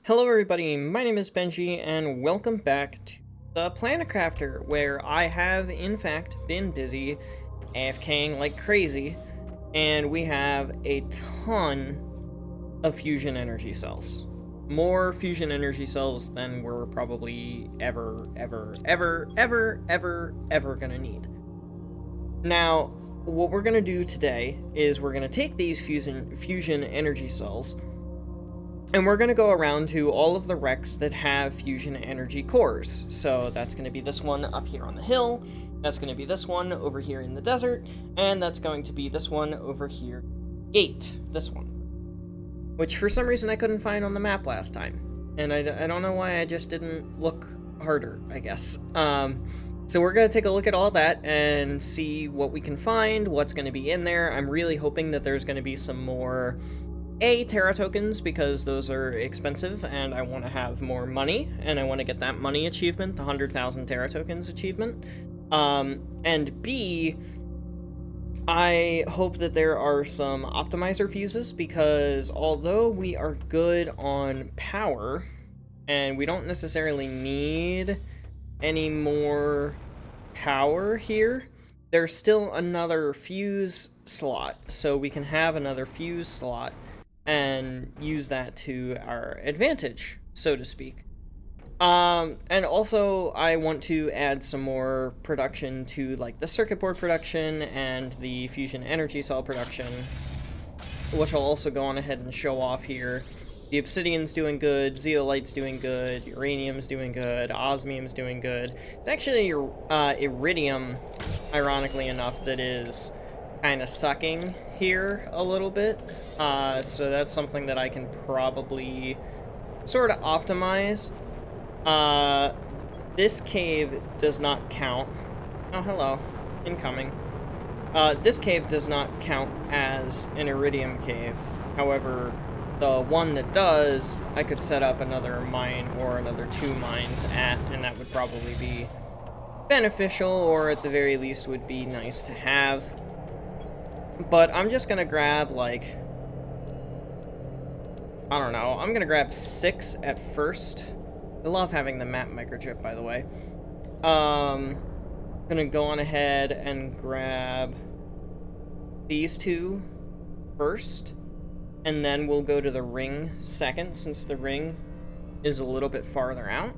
Hello everybody, my name is Benji, and welcome back to the Planet Crafter, where I have, in fact, been busy AFKing like crazy, and we have a ton of fusion energy cells. More fusion energy cells than we're probably ever gonna need. Now, what we're gonna do today is we're gonna take these fusion energy cells, and we're going to go around to all of the wrecks that have fusion energy cores. So that's going to be this one up here on the hill, that's going to be this one over here in the desert, and that's going to be this one over here, gate, this one. Which for some reason I couldn't find on the map last time. And I don't know why, I just didn't look harder, I guess. So we're going to take a look at all that and see what we can find, what's going to be in there. I'm really hoping that there's going to be some more Terra tokens, because those are expensive and I want to have more money, and I want to get that money achievement, the 100,000 Terra tokens achievement. And B, I hope that there are some optimizer fuses, because although we are good on power and we don't necessarily need any more power here, there's still another fuse slot, so we can have another fuse slot and use that to our advantage, so to speak. And also, I want to add some more production to, like, the circuit board production and the fusion energy cell production, which I'll also go on ahead and show off here. The obsidian's doing good, zeolite's doing good, uranium's doing good, osmium's doing good. It's actually iridium, ironically enough, that is kind of sucking here a little bit, so that's something that I can probably sort of optimize. This cave does not count. Oh, hello. Incoming. This cave does not count as an iridium cave. However, the one that does, I could set up another mine or another 2 mines at, and that would probably be beneficial, or at the very least would be nice to have. But I'm just gonna grab, like, I don't know, I'm gonna grab 6 at first. I love having the map microchip, by the way. Gonna go on ahead and grab these 2 first, and then we'll go to the ring second, since the ring is a little bit farther out.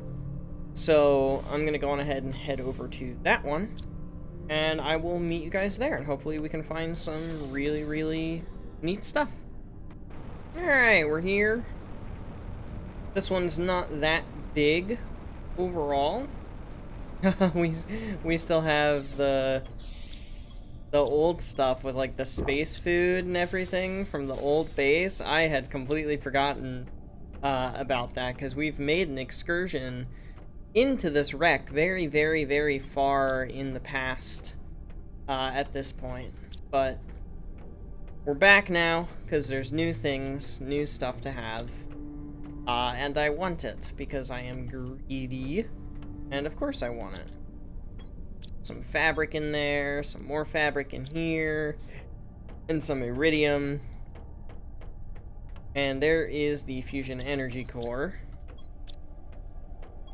So I'm gonna go on ahead and head over to that one, and I will meet you guys there, and hopefully we can find some really, really neat stuff. Alright, we're here. This one's not that big overall. we still have the old stuff with, like, the space food and everything from the old base. I had completely forgotten about that, because we've made an excursion into this wreck very, very, very far in the past at this point. But we're back now, because there's new things, new stuff to have. And I want it, because I am greedy. And of course I want it. Some fabric in there, some more fabric in here, and some iridium. And there is the fusion energy core.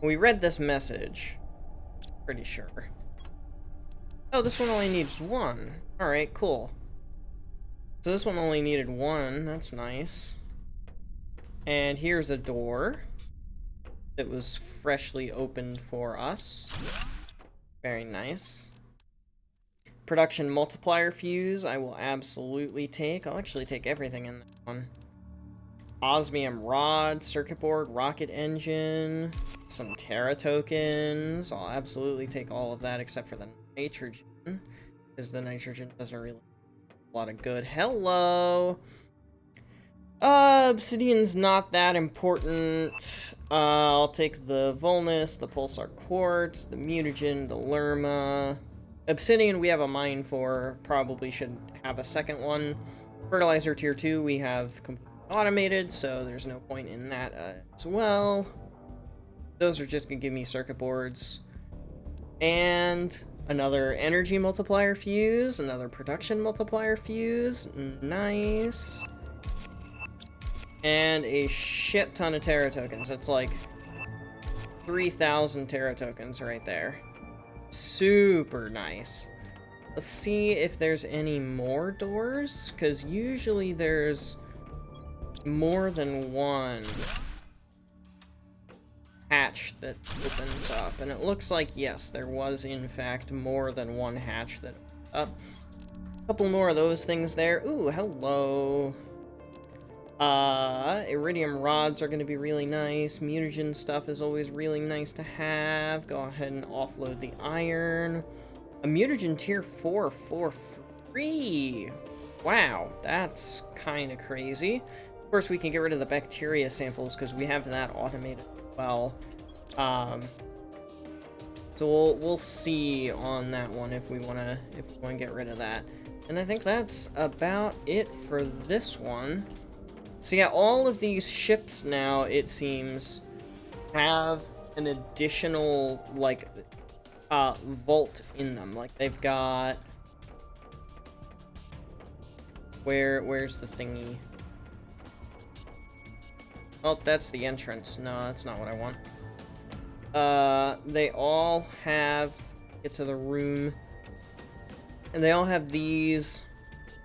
We read this message, pretty sure. Oh, this one only needs 1. Alright, cool. So this one only needed 1, that's nice. And here's a door that was freshly opened for us. Very nice. Production multiplier fuse, I will absolutely take. I'll actually take everything in that one. Osmium rod, circuit board, rocket engine, some Terra tokens. I'll absolutely take all of that except for the nitrogen, because the nitrogen doesn't really do a lot of good. Hello! Obsidian's not that important. I'll take the Volnus, the Pulsar Quartz, the Mutagen, the Lerma. Obsidian we have a mine for, probably should have a second one. Fertilizer tier 2 we have completely automated, so there's no point in that as well. Those are just gonna give me circuit boards. And another energy multiplier fuse, another production multiplier fuse. Nice. And a shit ton of Terra tokens. It's like 3,000 Terra tokens right there. Super nice. Let's see if there's any more doors, because usually there's more than one hatch that opens up. And it looks like, yes, there was in fact more than one hatch that up. A couple more of those things there. Ooh, hello. Iridium rods are going to be really nice. Mutagen stuff is always really nice to have. Go ahead and offload the iron. A mutagen tier 4 for free. Wow, that's kind of crazy. Of course, we can get rid of the bacteria samples because we have that automated as well. So we'll see on that one if we wanna get rid of that. And I think that's about it for this one. So yeah, all of these ships now, it seems, have an additional, like, vault in them. Like, they've got... Where's the thingy? Oh, that's the entrance. No, that's not what I want. They all have... Get to the room. And they all have these,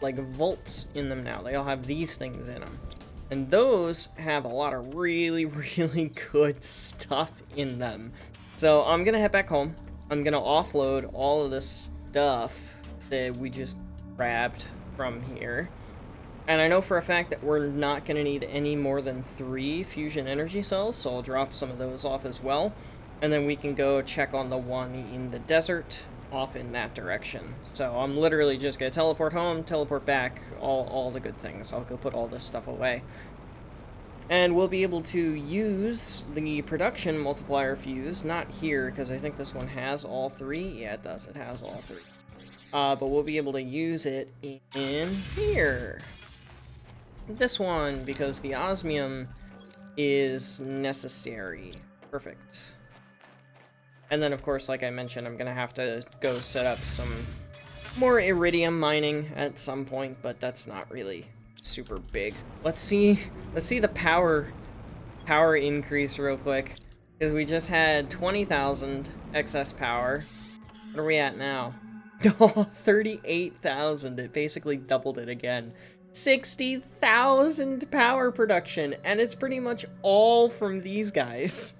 like, vaults in them now. They all have these things in them. And those have a lot of really, really good stuff in them. So I'm gonna head back home. I'm gonna offload all of this stuff that we just grabbed from here. And I know for a fact that we're not gonna need any more than 3 fusion energy cells, so I'll drop some of those off as well. And then we can go check on the one in the desert off in that direction. So I'm literally just gonna teleport home, teleport back, all the good things. I'll go put all this stuff away. And we'll be able to use the production multiplier fuse, not here, because I think this one has all 3. Yeah, it does. It has all 3. But we'll be able to use it in here. This one, because the osmium is necessary. Perfect. And then, of course, like I mentioned, I'm going to have to go set up some more iridium mining at some point, but that's not really super big. Let's see the power increase real quick, because we just had 20,000 excess power. What are we at now? Oh, 38,000. It basically doubled it again. 60,000 power production, and it's pretty much all from these guys.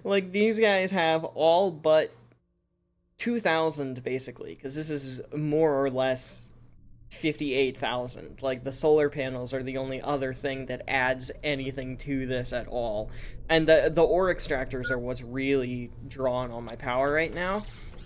Like, these guys have all but 2,000, basically, because this is more or less 58,000. Like, the solar panels are the only other thing that adds anything to this at all. And the ore extractors are what's really drawing on my power right now.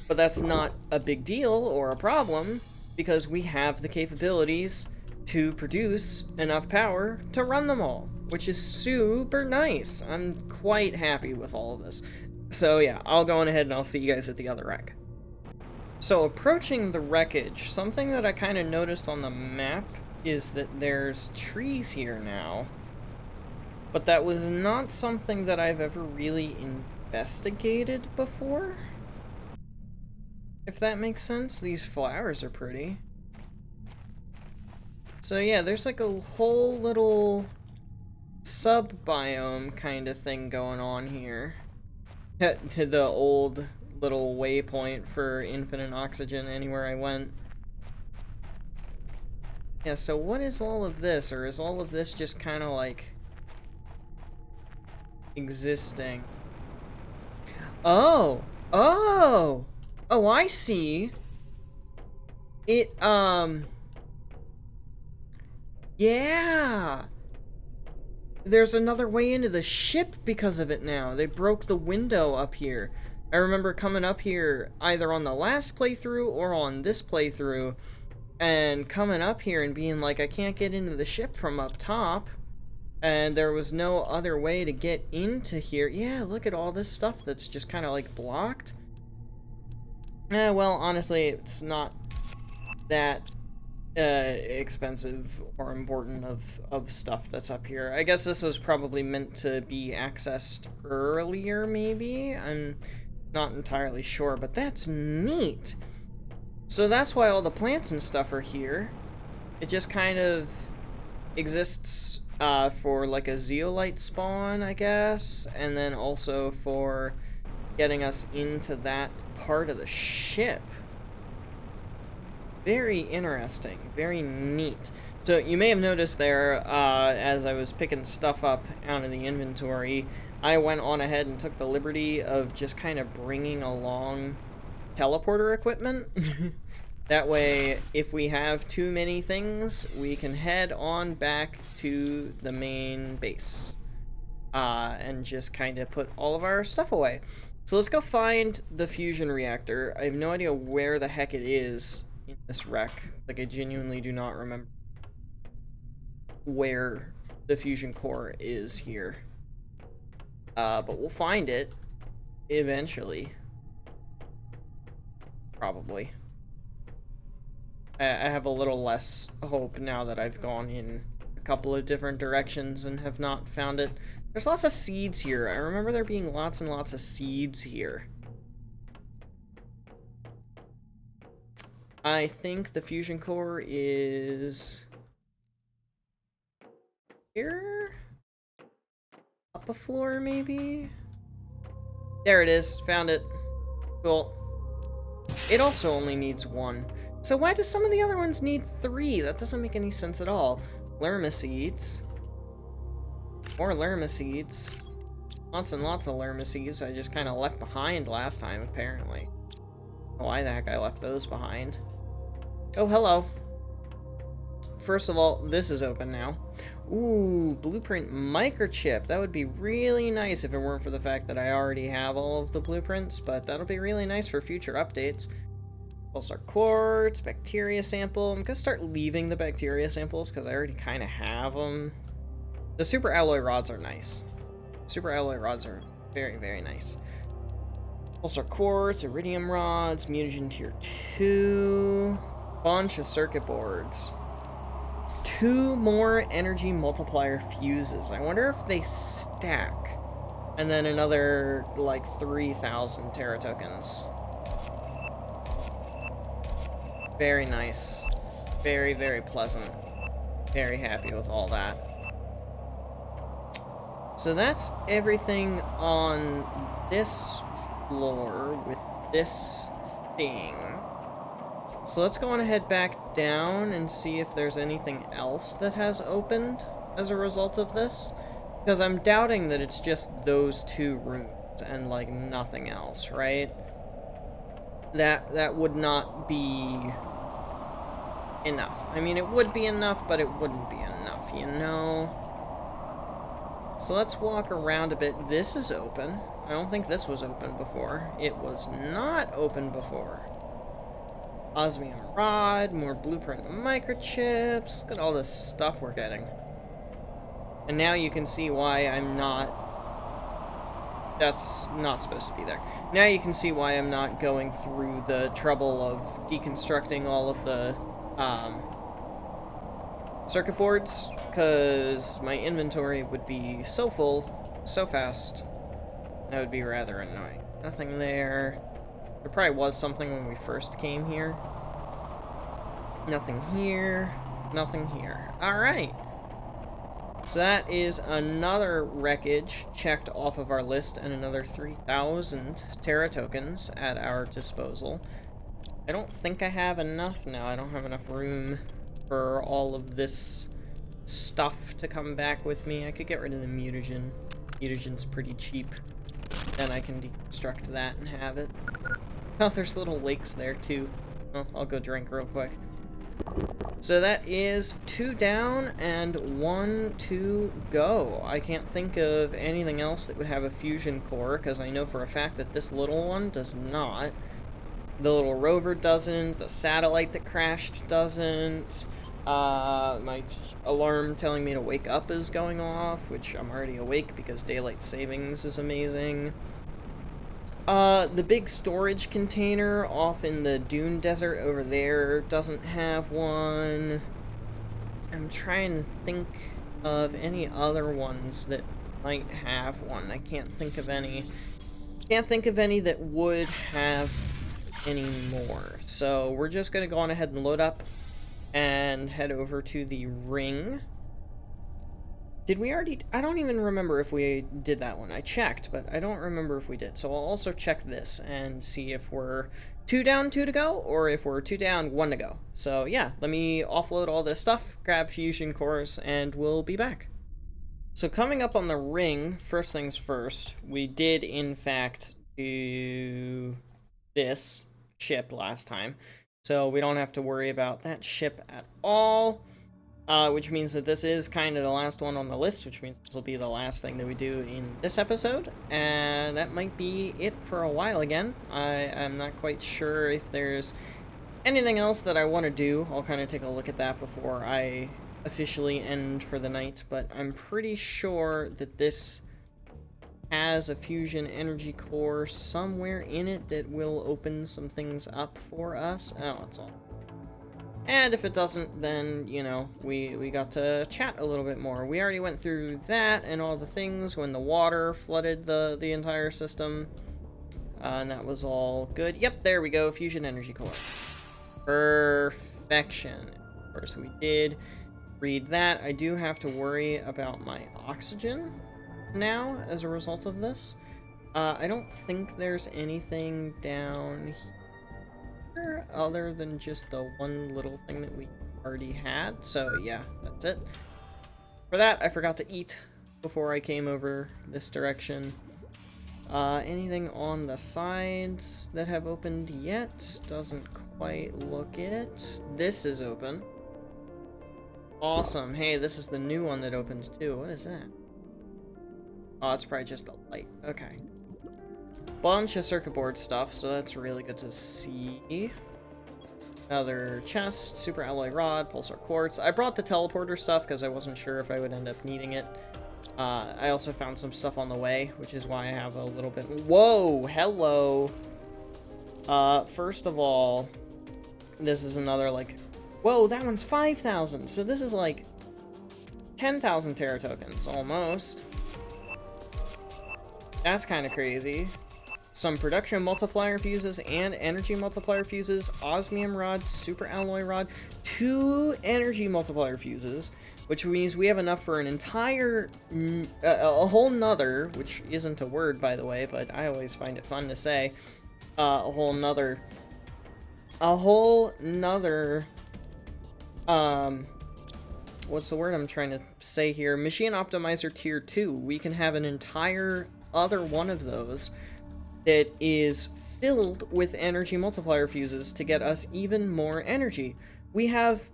But that's not a big deal or a problem, because we have the capabilities to produce enough power to run them all, which is super nice. I'm quite happy with all of this. So yeah, I'll go on ahead and I'll see you guys at the other wreck. So approaching the wreckage, something that I kind of noticed on the map is that there's trees here now. But that was not something that I've ever really investigated before. If that makes sense. These flowers are pretty. So yeah, there's like a whole little sub-biome kind of thing going on here. The old little waypoint for infinite oxygen anywhere I went. Yeah, so what is all of this? Or is all of this just kind of like existing? Oh! Oh! Oh, I see. It, yeah! There's another way into the ship because of it now. They broke the window up here. I remember coming up here either on the last playthrough or on this playthrough and coming up here and being like, I can't get into the ship from up top. And there was no other way to get into here. Yeah, look at all this stuff that's just kind of like blocked. Well, honestly, it's not that expensive or important of stuff that's up here. I guess this was probably meant to be accessed earlier, maybe? I'm not entirely sure, but that's neat. So that's why all the plants and stuff are here. It just kind of exists for like a zeolite spawn, I guess, and then also for getting us into that part of the ship. Very interesting, very neat. So you may have noticed there, as I was picking stuff up out of the inventory, I went on ahead and took the liberty of just kind of bringing along teleporter equipment. That way, if we have too many things, we can head on back to the main base. And just kind of put all of our stuff away. So let's go find the fusion reactor. I have no idea where the heck it is in this wreck. Like, I genuinely do not remember where the fusion core is here. But we'll find it eventually. Probably. I have a little less hope now that I've gone in a couple of different directions and have not found it. There's lots of seeds here. I remember there being lots and lots of seeds here. I think the fusion core is here? Up a floor, maybe? There it is. Found it. Cool. It also only needs one. So why do some of the other ones need 3? That doesn't make any sense at all. Lerma seeds. More Lerma seeds. Lots and lots of Lerma seeds I just kind of left behind last time, apparently. Why the heck I left those behind? Oh, hello. First of all, this is open now. Ooh, blueprint microchip. That would be really nice if it weren't for the fact that I already have all of the blueprints, but that'll be really nice for future updates. Pulsar quartz, bacteria sample. I'm gonna start leaving the bacteria samples because I already kind of have them. The super alloy rods are nice. Super alloy rods are very, very nice. Pulsar quartz, iridium rods, mutagen tier 2, bunch of circuit boards. 2 more energy multiplier fuses. I wonder if they stack. And then another, like, 3,000 Terra tokens. Very nice. Very, very pleasant. Very happy with all that. So that's everything on this floor with this thing. So let's go on ahead back down and see if there's anything else that has opened as a result of this. Because I'm doubting that it's just those 2 rooms and, like, nothing else, right? That would not be enough. I mean, it would be enough, but it wouldn't be enough, you know? So let's walk around a bit. This is open. I don't think this was open before. It was not open before. Osmium rod, more blueprint microchips. Look at all this stuff we're getting. And now you can see why I'm not... That's not supposed to be there. Now you can see why I'm not going through the trouble of deconstructing all of the circuit boards, because my inventory would be so full, so fast, that would be rather annoying. Nothing there. There probably was something when we first came here. Nothing here. Nothing here. Alright. So that is another wreckage checked off of our list, and another 3,000 Terra tokens at our disposal. I don't think I have enough now. I don't have enough room for all of this stuff to come back with me. I could get rid of the mutagen. Mutagen's pretty cheap. Then I can deconstruct that and have it. Oh, there's little lakes there too. Well, I'll go drink real quick. So that is 2 down and 1 to go. I can't think of anything else that would have a fusion core, because I know for a fact that this little one does not. The little rover doesn't, the satellite that crashed doesn't, my alarm telling me to wake up is going off, which I'm already awake because daylight savings is amazing. The big storage container off in the dune desert over there doesn't have one. I'm trying to think of any other ones that might have one. I can't think of any. Can't think of any that would have any more. So we're just gonna go on ahead and load up and head over to the ring. Did we already... I don't even remember if we did that one. I checked, but I don't remember if we did. So I'll also check this and see if we're 2 down, 2 to go, or if we're 2 down, 1 to go. So yeah, let me offload all this stuff, grab fusion cores, and we'll be back. So coming up on the ring, first things first, we did in fact do this ship last time. So we don't have to worry about that ship at all. Which means that this is kind of the last one on the list, which means this will be the last thing that we do in this episode, and that might be it for a while again. I'm not quite sure if there's anything else that I want to do. I'll kind of take a look at that before I officially end for the night, but I'm pretty sure that this has a fusion energy core somewhere in it that will open some things up for us. Oh, it's all. And if it doesn't, then, you know, we got to chat a little bit more. We already went through that and all the things when the water flooded the entire system. And that was all good. Yep, there we go. Fusion energy core. Perfection. Of course, we did read that. I do have to worry about my oxygen now as a result of this. I don't think there's anything down here other than just the one little thing that we already had. So yeah, that's it. For that, I forgot to eat before I came over this direction. Anything on the sides that have opened yet? Doesn't quite look it. This is open. Awesome. Hey, this is the new one that opened too. What is that? Oh, it's probably just a light. Okay. Bunch of circuit board stuff, so that's really good to see. Another chest, super alloy rod, pulsar quartz. I brought the teleporter stuff because I wasn't sure if I would end up needing it. I also found some stuff on the way, which is why I have a little bit... Whoa! Hello! First of all, this is another, like... Whoa, that one's 5,000! So this is, like, 10,000 Terra tokens, almost. That's kind of crazy. Some production multiplier fuses and energy multiplier fuses, osmium rod, super alloy rod, 2 energy multiplier fuses, which means we have enough for an entire, a whole nother, which isn't a word, by the way, but I always find it fun to say, a whole nother, what's the word I'm trying to say here? Machine Optimizer Tier 2. We can have an entire other one of those that is filled with energy multiplier fuses to get us even more energy. We have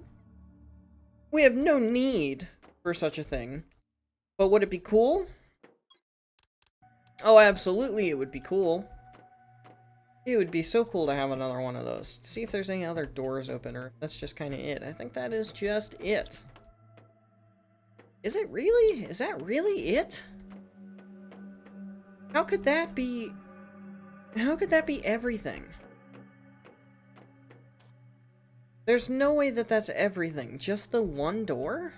no need for such a thing. But would it be cool? Oh, absolutely it would be cool. It would be so cool to have another one of those. See if there's any other doors open, or if that's just kind of it. I think that is just it. Is it really? Is that really it? How could that be... How could that be everything? There's no way that that's everything. Just the one door?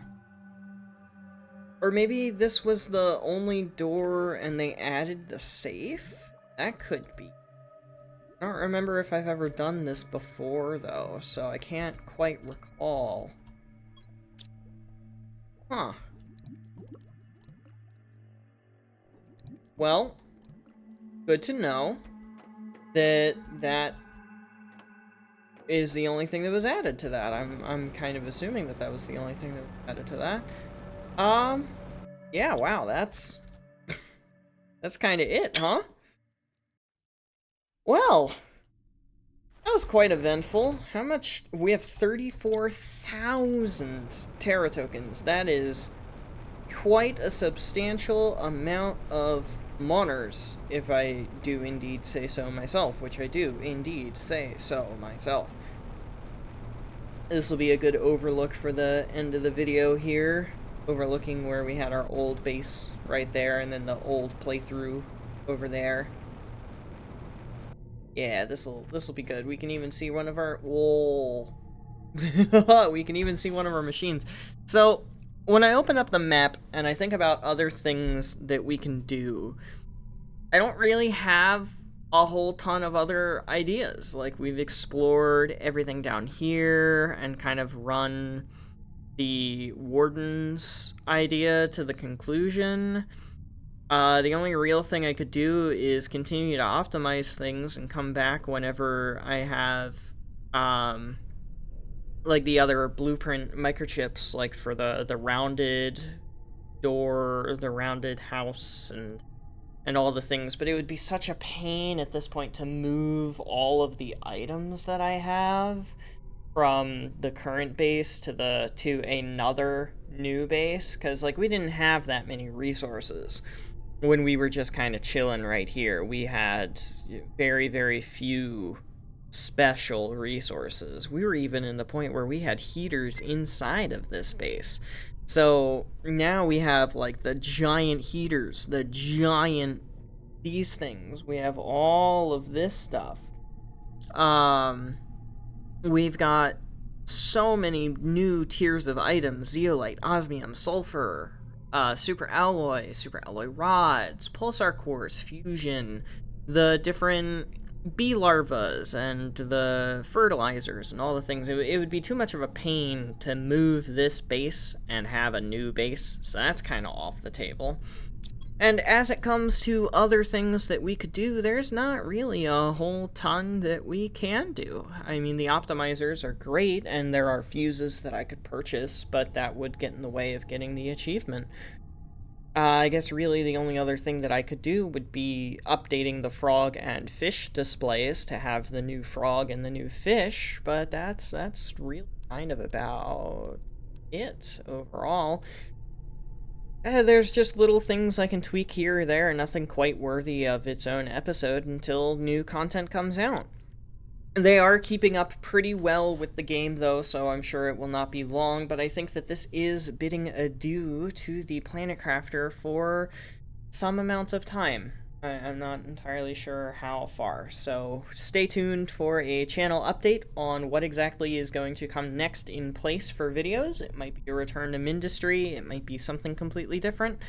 Or maybe this was the only door and they added the safe? That could be. I don't remember if I've ever done this before, though, so I can't quite recall. Huh. Well, good to know that that is the only thing that was added to that. I'm kind of assuming that that was the only thing that was added to that. Yeah, wow, that's that's kind of it, huh? Well, that was quite eventful. How much? We have 34,000 Terra tokens. That is quite a substantial amount of moners, if I do indeed say so myself, which I do indeed say so myself. This will be a good overlook for the end of the video here, overlooking where we had our old base right there, and then the old playthrough over there. Yeah, this'll be good. We can even see one of our... Whoa. We can even see one of our machines. So, when I open up the map and I think about other things that we can do, I don't really have a whole ton of other ideas. Like, we've explored everything down here and kind of run the warden's idea to the conclusion. The only real thing I could do is continue to optimize things and come back whenever I have, like the other blueprint microchips, like for the rounded door, the rounded house, and all the things. But it would be such a pain at this point to move all of the items that I have from the current base to another new base, because like we didn't have that many resources when we were just kind of chilling right here. We had very, very few special resources. We were even in the point where we had heaters inside of this base. So now we have like the giant heaters, these things. We have all of this stuff. We've got so many new tiers of items: zeolite, osmium, sulfur, super alloy rods, pulsar cores, fusion, the different bee larvas, and the fertilizers, and all the things. It would be too much of a pain to move this base and have a new base, so that's kind of off the table. And as it comes to other things that we could do, there's not really a whole ton that we can do. I mean, the optimizers are great, and there are fuses that I could purchase, but that would get in the way of getting the achievement. I guess really the only other thing that I could do would be updating the frog and fish displays to have the new frog and the new fish, but that's really kind of about it overall. There's just little things I can tweak here or there, nothing quite worthy of its own episode until new content comes out. They are keeping up pretty well with the game, though, so I'm sure it will not be long, but I think that this is bidding adieu to the Planet Crafter for some amount of time. I'm not entirely sure how far, so stay tuned for a channel update on what exactly is going to come next in place for videos. It might be a return to Mindustry, it might be something completely different.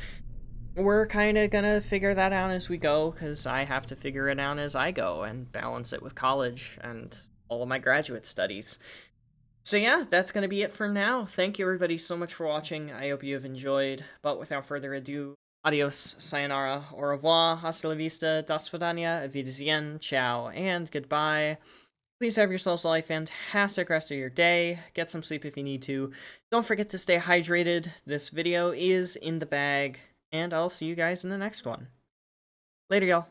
We're kind of gonna figure that out as we go, because I have to figure it out as I go and balance it with college and all of my graduate studies. So yeah, that's gonna be it for now. Thank you everybody so much for watching. I hope you have enjoyed, but without further ado, adios, sayonara, au revoir, hasta la vista, das vidania, auf Wiedersehen, ciao, and goodbye. Please have yourselves all a fantastic rest of your day. Get some sleep if you need to. Don't forget to stay hydrated. This video is in the bag, and I'll see you guys in the next one. Later, y'all.